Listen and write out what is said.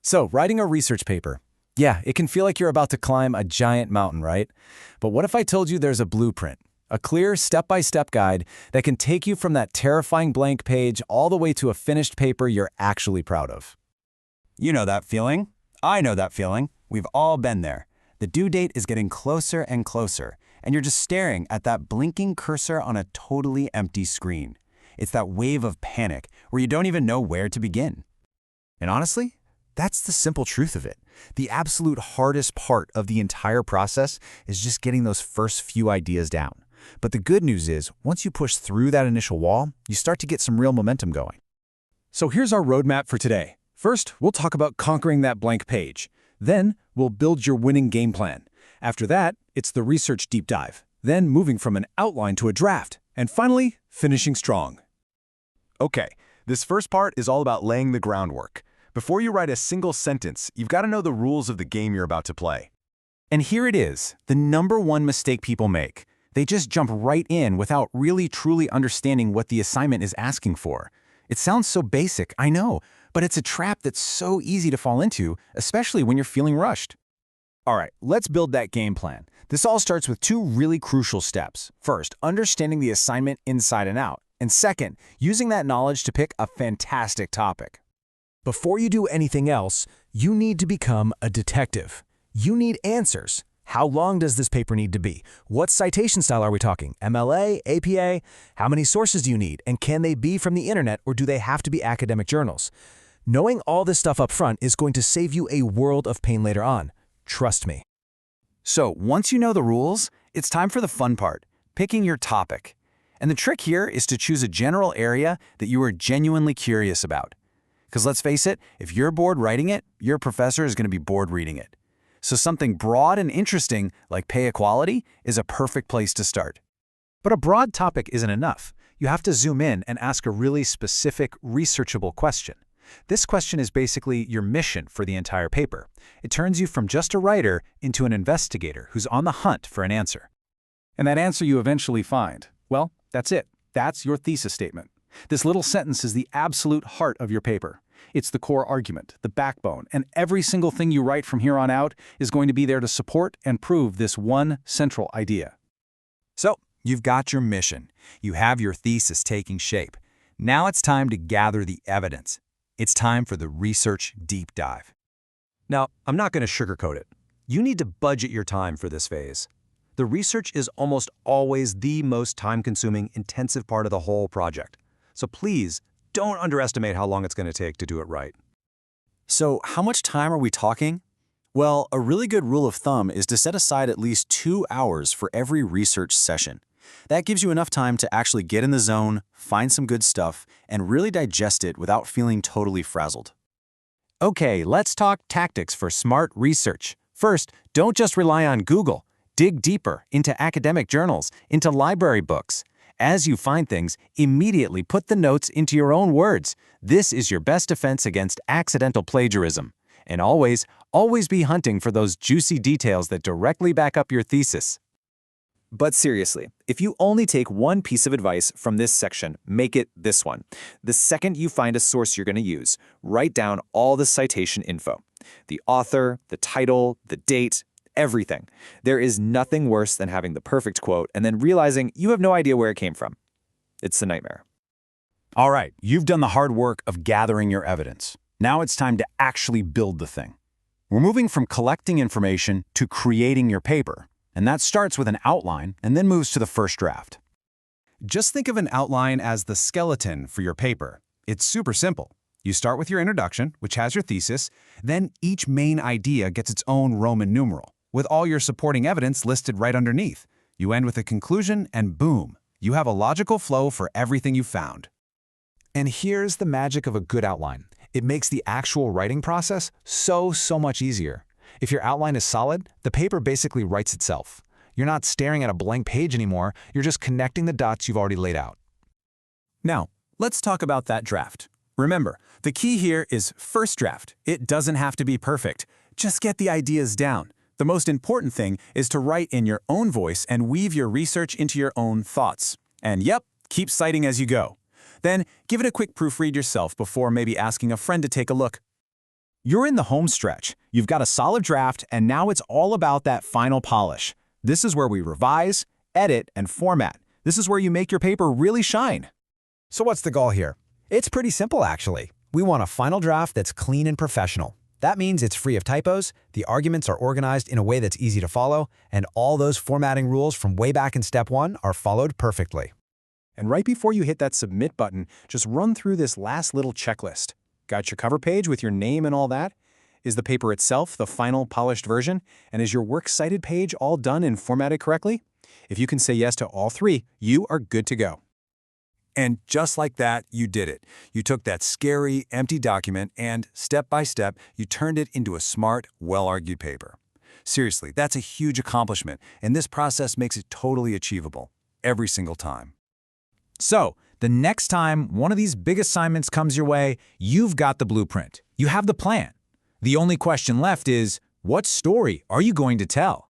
So, writing a research paper. Yeah, it can feel like you're about to climb a giant mountain, right? But what if I told you there's a blueprint, a clear step-by-step guide that can take you from that terrifying blank page all the way to a finished paper you're actually proud of? You know that feeling. I know that feeling. We've all been there. The due date is getting closer and closer, and you're just staring at that blinking cursor on a totally empty screen. It's that wave of panic where you don't even know where to begin. And honestly, that's the simple truth of it. The absolute hardest part of the entire process is just getting those first few ideas down. But the good news is, once you push through that initial wall, you start to get some real momentum going. So here's our roadmap for today. First, we'll talk about conquering that blank page. Then, we'll build your winning game plan. After that, it's the research deep dive. Then moving from an outline to a draft. And finally, finishing strong. Okay, this first part is all about laying the groundwork. Before you write a single sentence, you've got to know the rules of the game you're about to play. And here it is, the #1 mistake people make. They just jump right in without really truly understanding what the assignment is asking for. It sounds so basic, I know, but it's a trap that's so easy to fall into, especially when you're feeling rushed. All right, let's build that game plan. This all starts with two really crucial steps. First, understanding the assignment inside and out. And second, using that knowledge to pick a fantastic topic. Before you do anything else, you need to become a detective. You need answers. How long does this paper need to be? What citation style are we talking? MLA, APA? How many sources do you need? And can they be from the internet or do they have to be academic journals? Knowing all this stuff up front is going to save you a world of pain later on. Trust me. So, once you know the rules, it's time for the fun part, picking your topic. And the trick here is to choose a general area that you are genuinely curious about. Because let's face it, if you're bored writing it, your professor is going to be bored reading it. So something broad and interesting, like pay equality, is a perfect place to start. But a broad topic isn't enough. You have to zoom in and ask a really specific, researchable question. This question is basically your mission for the entire paper. It turns you from just a writer into an investigator who's on the hunt for an answer. And that answer you eventually find, well, that's it. That's your thesis statement. This little sentence is the absolute heart of your paper. It's the core argument, the backbone, and every single thing you write from here on out is going to be there to support and prove this one central idea. So, you've got your mission. You have your thesis taking shape. Now it's time to gather the evidence. It's time for the research deep dive. Now, I'm not going to sugarcoat it. You need to budget your time for this phase. The research is almost always the most time-consuming, intensive part of the whole project. So please, don't underestimate how long it's going to take to do it right. So, how much time are we talking? Well, a really good rule of thumb is to set aside at least 2 hours for every research session. That gives you enough time to actually get in the zone, find some good stuff, and really digest it without feeling totally frazzled. Okay, let's talk tactics for smart research. First, don't just rely on Google. Dig deeper into academic journals, into library books. As you find things, immediately put the notes into your own words. This is your best defense against accidental plagiarism. And always be hunting for those juicy details that directly back up your thesis. But seriously, if you only take one piece of advice from this section, make it this one. The second you find a source you're going to use, write down all the citation info. The author, the title, the date, everything. There is nothing worse than having the perfect quote and then realizing you have no idea where it came from. It's a nightmare. All right, you've done the hard work of gathering your evidence. Now it's time to actually build the thing. We're moving from collecting information to creating your paper, and that starts with an outline and then moves to the first draft. Just think of an outline as the skeleton for your paper. It's super simple. You start with your introduction, which has your thesis, then each main idea gets its own Roman numeral, with all your supporting evidence listed right underneath. You end with a conclusion, and boom, you have a logical flow for everything you found. And here's the magic of a good outline. It makes the actual writing process so much easier. If your outline is solid, the paper basically writes itself. You're not staring at a blank page anymore, you're just connecting the dots you've already laid out. Now, let's talk about that draft. Remember, the key here is first draft. It doesn't have to be perfect. Just get the ideas down. The most important thing is to write in your own voice and weave your research into your own thoughts. And yep, keep citing as you go. Then give it a quick proofread yourself before maybe asking a friend to take a look. You're in the home stretch. You've got a solid draft, and now it's all about that final polish. This is where we revise, edit, and format. This is where you make your paper really shine. So what's the goal here? It's pretty simple, actually. We want a final draft that's clean and professional. That means it's free of typos, the arguments are organized in a way that's easy to follow, and all those formatting rules from way back in step 1 are followed perfectly. And right before you hit that submit button, just run through this last little checklist. Got your cover page with your name and all that? Is the paper itself the final polished version? And is your works cited page all done and formatted correctly? If you can say yes to all 3, you are good to go. And just like that, you did it. You took that scary, empty document and, step by step, you turned it into a smart, well-argued paper. Seriously, that's a huge accomplishment, and this process makes it totally achievable, every single time. So, the next time one of these big assignments comes your way, you've got the blueprint. You have the plan. The only question left is, what story are you going to tell?